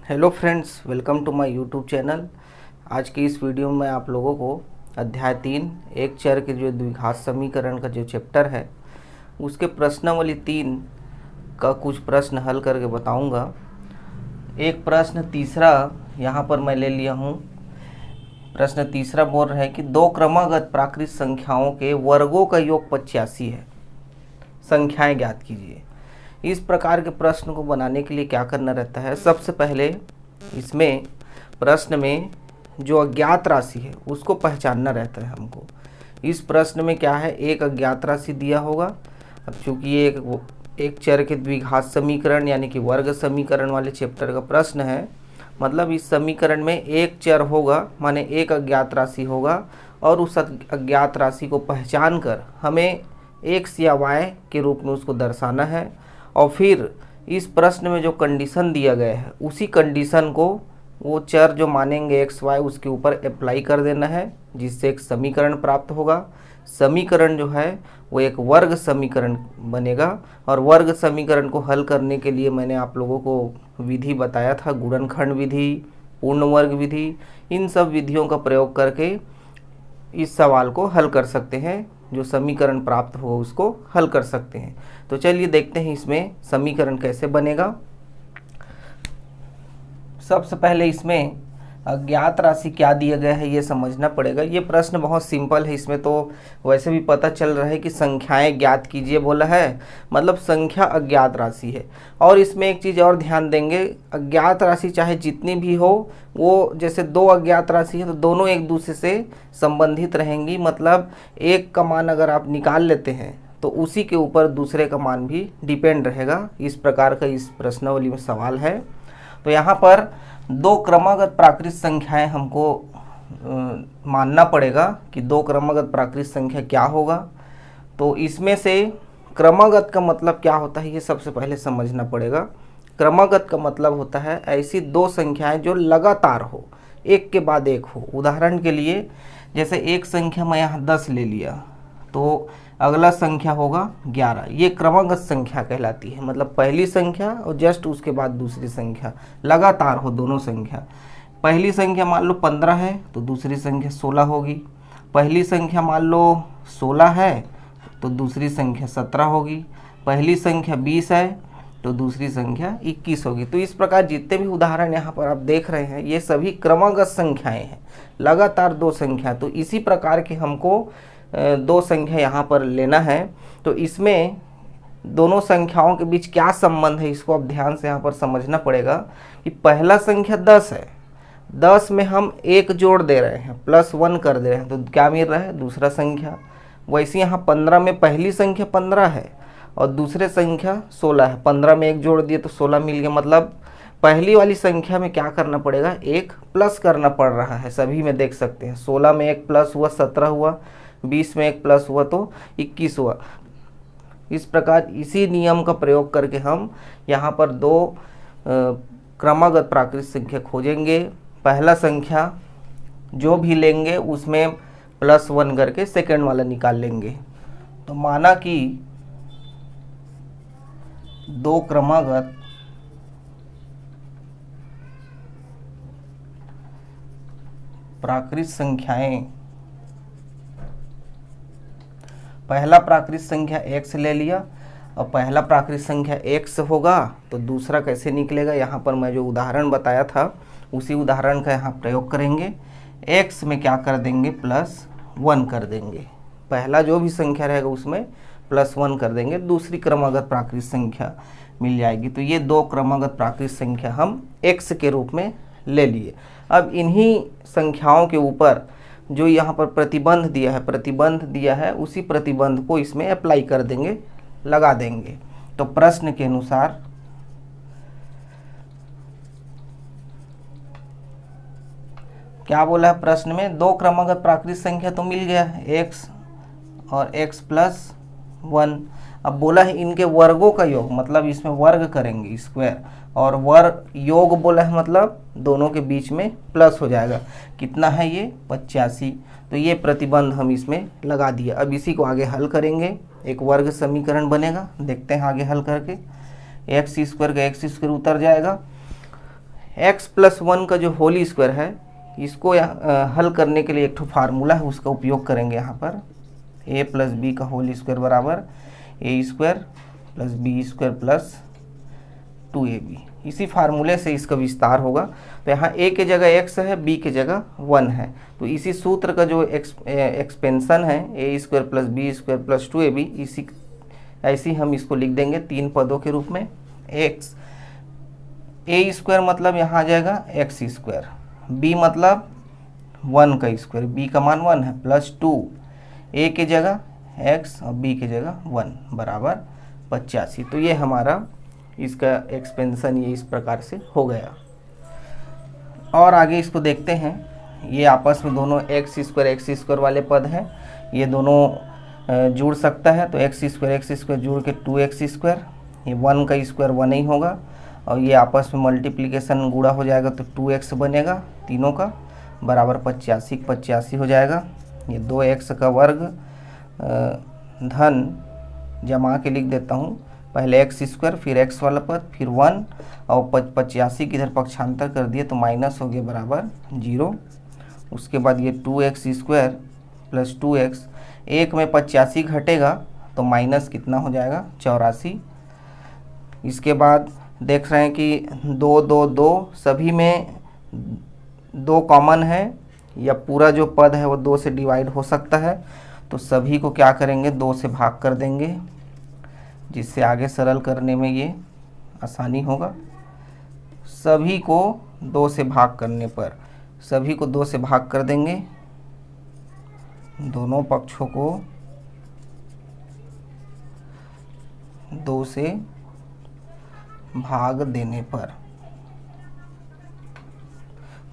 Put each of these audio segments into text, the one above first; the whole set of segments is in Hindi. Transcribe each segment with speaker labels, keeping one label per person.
Speaker 1: Hello friends, welcome to my YouTube channel. आज की इस वीडियो में आप लोगों को अध्याय 3 एक चर के जो द्विघात समीकरण का जो चैप्टर है उसके प्रश्नावली 3 का कुछ प्रश्न हल करके बताऊंगा। एक प्रश्न तीसरा यहाँ पर मैं ले लिया हूँ। प्रश्न तीसरा बोल रहा है कि दो क्रमागत प्राकृत संख्याओं के वर्गों का योग 85 है, संख्याएं ज्ञात कीजिए। इस प्रकार के प्रश्न को बनाने के लिए क्या करना रहता है, सबसे पहले इसमें प्रश्न में जो अज्ञात राशि है उसको पहचानना रहता है हमको। इस प्रश्न में क्या है, एक अज्ञात राशि दिया होगा। अब चूंकि ये एक चर के द्विघात समीकरण यानी कि वर्ग समीकरण वाले चैप्टर का प्रश्न है, मतलब इस समीकरण में एक चर होगा, माने एक अज्ञात राशि होगा और उस अज्ञात राशि को पहचान कर हमें एक्स या वाई के रूप में उसको दर्शाना है। और फिर इस प्रश्न में जो कंडीशन दिया गया है उसी कंडीशन को वो चर जो मानेंगे एक्स वाई उसके ऊपर अप्लाई कर देना है, जिससे एक समीकरण प्राप्त होगा। समीकरण जो है वो एक वर्ग समीकरण बनेगा और वर्ग समीकरण को हल करने के लिए मैंने आप लोगों को विधि बताया था, गुणनखंड विधि, पूर्ण वर्ग विधि। इन सब विधियों का प्रयोग करके इस सवाल को हल कर सकते हैं, जो समीकरण प्राप्त हो उसको हल कर सकते हैं। तो चलिए देखते हैं इसमें समीकरण कैसे बनेगा। सबसे पहले इसमें अज्ञात राशि क्या दिया गया है ये समझना पड़ेगा। ये प्रश्न बहुत सिंपल है, इसमें तो वैसे भी पता चल रहा है कि संख्याएं ज्ञात कीजिए बोला है, मतलब संख्या अज्ञात राशि है। और इसमें एक चीज़ और ध्यान देंगे, अज्ञात राशि चाहे जितनी भी हो, वो जैसे दो अज्ञात राशि है तो दोनों एक दूसरे से संबंधित रहेंगी। मतलब एक का मान अगर आप निकाल लेते हैं तो उसी के ऊपर दूसरे का मान भी डिपेंड रहेगा। इस प्रकार का इस प्रश्नावली में सवाल है। तो यहाँ पर दो क्रमागत प्राकृत संख्याएं हमको मानना पड़ेगा कि दो क्रमागत प्राकृत संख्या क्या होगा। तो इसमें से क्रमागत का मतलब क्या होता है ये सबसे पहले समझना पड़ेगा। क्रमागत का मतलब होता है ऐसी दो संख्याएं जो लगातार हो, एक के बाद एक हो। उदाहरण के लिए जैसे एक संख्या मैं यहाँ 10 ले लिया तो अगला संख्या होगा 11, ये क्रमागत संख्या कहलाती है। मतलब पहली संख्या और जस्ट उसके बाद दूसरी संख्या लगातार हो, दोनों संख्या। पहली संख्या मान लो 15 है तो दूसरी संख्या 16 होगी। पहली संख्या मान लो 16 है तो दूसरी संख्या 17 होगी। पहली संख्या 20 है तो दूसरी संख्या 21 होगी। तो इस प्रकार जितने भी उदाहरण यहाँ पर आप देख रहे हैं ये सभी क्रमागत संख्याएं हैं, लगातार दो संख्या। तो इसी प्रकार के हमको दो संख्या यहाँ पर लेना है। तो इसमें दोनों संख्याओं के बीच क्या संबंध है इसको अब ध्यान से यहाँ पर समझना पड़ेगा कि पहला संख्या 10 है, 10 में हम एक जोड़ दे रहे हैं, +1 कर दे रहे हैं, तो क्या मिल रहा है, दूसरा संख्या। वैसे यहाँ 15 में पहली संख्या 15 है और दूसरे संख्या 16 है, 15 में एक जोड़ दिए तो 16 मिल गया। मतलब पहली वाली संख्या में क्या करना पड़ेगा, एक प्लस करना पड़ रहा है। सभी में देख सकते हैं 16 में एक प्लस हुआ 17 हुआ, 20 में एक प्लस हुआ तो 21 हुआ। इस प्रकार इसी नियम का प्रयोग करके हम यहाँ पर दो क्रमागत प्राकृत संख्या खोजेंगे। पहला संख्या जो भी लेंगे उसमें +1 करके सेकंड वाला निकाल लेंगे। तो माना कि दो क्रमागत प्राकृत संख्याएं, पहला प्राकृत संख्या x ले लिया और पहला प्राकृत संख्या x होगा तो दूसरा कैसे निकलेगा, यहाँ पर मैं जो उदाहरण बताया था उसी उदाहरण का यहाँ प्रयोग करेंगे। x में क्या कर देंगे, +1 कर देंगे। पहला जो भी संख्या रहेगा उसमें +1 कर देंगे, दूसरी क्रमागत प्राकृत संख्या मिल जाएगी। तो ये दो क्रमागत प्राकृत संख्या हम x के रूप में ले लिए। अब इन्हीं संख्याओं के ऊपर जो यहाँ पर प्रतिबंध दिया है उसी प्रतिबंध को इसमें अप्लाई कर देंगे, लगा देंगे। तो प्रश्न के अनुसार क्या बोला है, प्रश्न में दो क्रमागत प्राकृत संख्या तो मिल गया है x और x+1। अब बोला है इनके वर्गों का योग, मतलब इसमें वर्ग करेंगे स्क्वायर, और वर्ग योग बोला है मतलब दोनों के बीच में प्लस हो जाएगा। कितना है ये, 85। तो ये प्रतिबंध हम इसमें लगा दिए। अब इसी को आगे हल करेंगे, एक वर्ग समीकरण बनेगा। देखते हैं आगे हल करके। x² का x² उतर जाएगा, x प्लस 1 का जो होल स्क्वायर है इसको हल करने के लिए एक ठो फार्मूला है, उसका उपयोग करेंगे यहाँ पर। a प्लस बी का होल स्क्वायर बराबर a square plus B square plus 2ab। इसी फार्मूले से इसका विस्तार होगा। तो यहाँ a के जगह x है, b के जगह 1 है, तो इसी सूत्र का जो एक्सपेंशन है a square plus B square plus 2ab, इसी ऐसे ही हम इसको लिख देंगे 3 पदों के रूप में। x a स्क्वायर मतलब यहाँ आ जाएगा x स्क्वायर, b मतलब 1 का स्क्वायर, b का मान 1 है, प्लस 2 a के जगह x और b के जगह 1 बराबर 85। तो ये हमारा इसका एक्सपेंशन ये इस प्रकार से हो गया। और आगे इसको देखते हैं। ये आपस में दोनों एक्स स्क्वायर वाले पद हैं, ये दोनों जुड़ सकता है। तो एक्स स्क्वायर जुड़ के 2x स्क्वायर, ये 1 का स्क्वायर 1 ही होगा, और ये आपस में मल्टीप्लिकेशन गुणा हो जाएगा तो 2x बनेगा तीनों का, बराबर 85 हो जाएगा। ये 2x का वर्ग धन जमा के लिख देता हूँ, पहले x स्क्वायर फिर x वाला पद फिर 1 और 85 की इधर पक्षांतर कर दिए तो माइनस हो गया बराबर 0। उसके बाद ये 2x स्क्वायर प्लस 2x, एक में 85 घटेगा तो माइनस कितना हो जाएगा 84। इसके बाद देख रहे हैं कि 2 2 2 सभी में 2 कॉमन है, या पूरा जो पद है वो 2 से डिवाइड हो सकता है, तो सभी को क्या करेंगे 2 से भाग कर देंगे, जिससे आगे सरल करने में ये आसानी होगा। सभी को 2 से भाग करने पर सभी को 2 से भाग कर देंगे, दोनों पक्षों को 2 से भाग देने पर।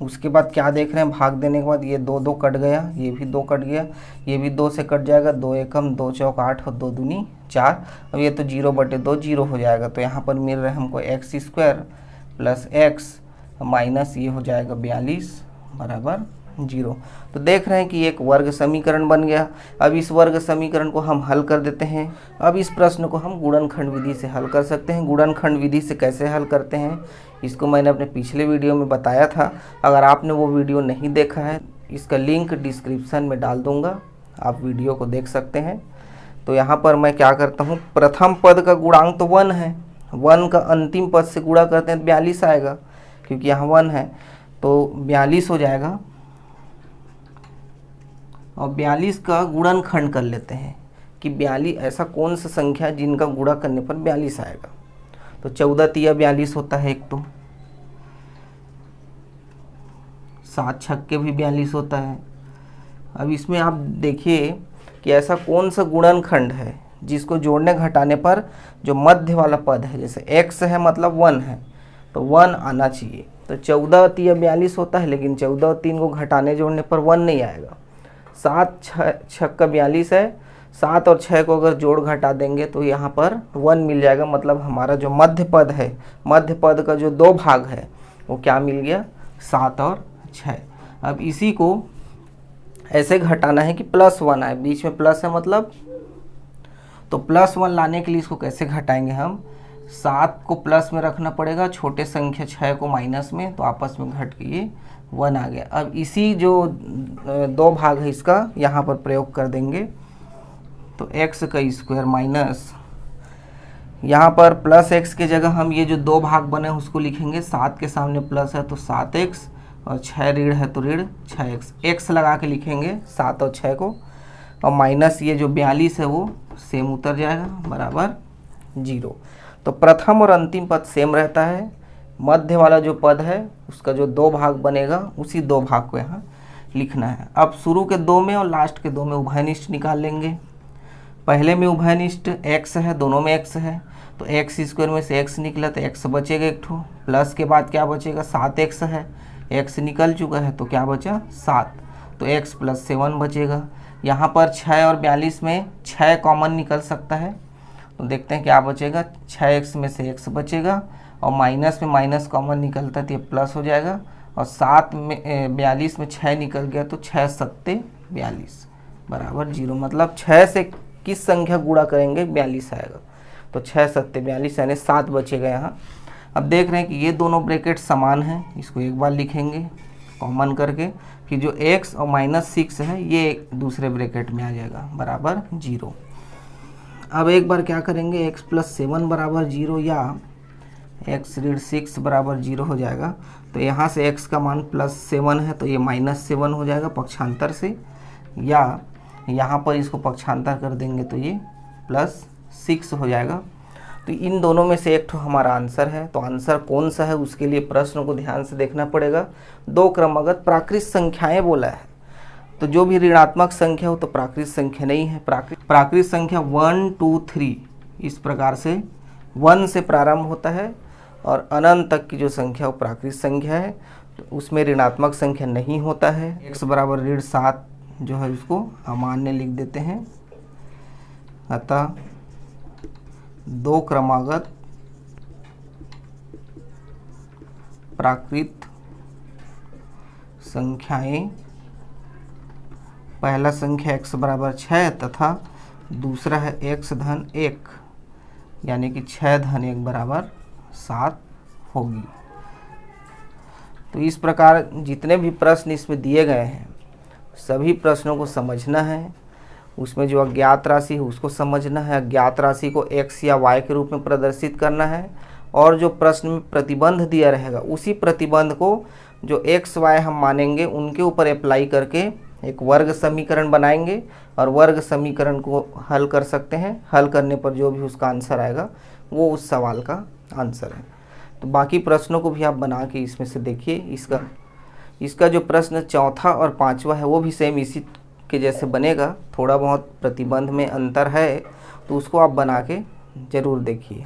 Speaker 1: उसके बाद क्या देख रहे हैं, भाग देने के बाद ये 2 2 कट गया, ये भी 2 कट गया, ये भी 2 से कट जाएगा, 2 एकम 2 चौक 8 और 2 दूनी 4। अब ये तो 0/2 0 हो जाएगा, तो यहाँ पर मिल रहा है हमको x square plus x minus ये हो जाएगा 42 बराबर 0। तो देख रहे हैं कि एक वर्ग समीकरण बन गया। अब इस वर्ग समीकरण को हम हल कर देते हैं। अब इस प्रश्न को हम गुणनखंड विधि से हल कर सकते हैं। गुणनखंड विधि से कैसे हल करते हैं इसको मैंने अपने पिछले वीडियो में बताया था। अगर आपने वो वीडियो नहीं देखा है, इसका लिंक डिस्क्रिप्शन में डाल दूंगा, आप वीडियो को देख सकते हैं। तो यहाँ पर मैं क्या करता हूँ, प्रथम पद का गुणांक तो 1 है, 1 का अंतिम पद से गुणा करते हैं तो 42 आएगा, क्योंकि यहाँ 1 है तो 42 हो जाएगा। और 42 का गुणनखंड कर लेते हैं कि 42 ऐसा कौन सा संख्या है जिनका गुणा करने पर 42 आएगा। तो 14 तिया 42 होता है एक, तो 7 छक्के भी 42 होता है। अब इसमें आप देखिए कि ऐसा कौन सा गुणनखंड है जिसको जोड़ने घटाने पर जो मध्य वाला पद है, जैसे x है मतलब 1 है तो 1 आना चाहिए। तो 14 तिया 42 होता है, लेकिन 14 और 3 को घटाने जोड़ने पर 1 नहीं आएगा। 7 छक्का 42 है, 7 और 6 को अगर जोड़ घटा देंगे तो यहाँ पर 1 मिल जाएगा। मतलब हमारा जो मध्य पद है, मध्य पद का जो 2 भाग है वो क्या मिल गया, 7 और 6। अब इसी को ऐसे घटाना है कि +1 आए, बीच में प्लस है मतलब, तो +1 लाने के लिए इसको कैसे घटाएंगे हम, 7 को प्लस में रखना पड़ेगा, छोटे संख्या 6 को माइनस में, तो आपस में घट के ये 1 आ गया। अब इसी जो 2 भाग है इसका यहाँ पर प्रयोग कर देंगे, तो x का स्क्वायर माइनस यहाँ पर प्लस x के जगह हम ये जो 2 भाग बने उसको लिखेंगे, 7 के सामने प्लस है तो 7x और 6 ऋण है तो ऋण 6x, x लगा के लिखेंगे 7 और 6 को, और माइनस ये जो 42 है वो सेम उतर जाएगा बराबर 0। तो प्रथम और अंतिम पद सेम रहता है, मध्य वाला जो पद है उसका जो 2 भाग बनेगा उसी 2 भाग को यहाँ लिखना है। अब शुरू के 2 में और लास्ट के 2 में उभयनिष्ठ निकाल लेंगे। पहले में उभयनिष्ठ x है, दोनों में x है, तो x स्क्वायर में से x निकला तो x बचेगा एक ठो, प्लस के बाद क्या बचेगा 7x है, x निकल चुका है तो क्या बचा 7, तो x + 7 बचेगा। यहाँ पर 6 और 42 में 6 कॉमन निकल सकता है, तो देखते हैं क्या बचेगा, 6x में से x बचेगा और माइनस में माइनस कॉमन निकलता है तो ये प्लस हो जाएगा, और 7 में 42 में 6 निकल गया तो 6 सत्ते 42 बराबर 0। मतलब 6 से किस संख्या गुणा करेंगे 42 आएगा, तो 6 सत्ते 42 यानी 7 बचेगा यहाँ। अब देख रहे हैं कि ये दोनों ब्रैकेट समान हैं, इसको एक बार लिखेंगे कॉमन करके, फिर जो x और -6 है ये दूसरे ब्रैकेट में आ जाएगा बराबर 0। अब एक बार क्या करेंगे, x + 7 बराबर 0 या x ऋण 6 बराबर 0 हो जाएगा। तो यहाँ से x का मान +7 है तो ये -7 हो जाएगा पक्षांतर से, या यहाँ पर इसको पक्षांतर कर देंगे तो ये +6 हो जाएगा। तो इन दोनों में से एक तो हमारा आंसर है। तो आंसर कौन सा है उसके लिए प्रश्न को ध्यान से देखना पड़ेगा। दो क्रमागत प्राकृत संख्याएं बोला है, तो जो भी ऋणात्मक संख्या हो तो प्राकृत संख्या नहीं है। प्राकृत संख्या 1 2 3 इस प्रकार से 1 से प्रारंभ होता है और अनंत तक की जो संख्या वो प्राकृत संख्या है, तो उसमें ऋणात्मक संख्या नहीं होता है। x बराबर ऋण 7 जो है उसको अमान्य लिख देते हैं। अतः दो क्रमागत प्राकृत संख्याएं, पहला संख्या x बराबर 6 तथा दूसरा है x धन 1, यानी कि 6 धन 1 बराबर 7 होगी। तो इस प्रकार जितने भी प्रश्न इसमें दिए गए हैं सभी प्रश्नों को समझना है। उसमें जो अज्ञात राशि है उसको समझना है, अज्ञात राशि को x या y के रूप में प्रदर्शित करना है, और जो प्रश्न में प्रतिबंध दिया रहेगा उसी प्रतिबंध को जो x y हम मानेंगे उनके ऊपर अप्लाई करके एक वर्ग समीकरण बनाएंगे और वर्ग समीकरण को हल कर सकते हैं। हल करने पर जो भी उसका आंसर आएगा वो उस सवाल का आंसर है। तो बाकी प्रश्नों को भी आप बना के इसमें से देखिए। इसका जो प्रश्न चौथा और पांचवा है वो भी सेम इसी के जैसे बनेगा, थोड़ा बहुत प्रतिबंध में अंतर है, तो उसको आप बना के ज़रूर देखिए।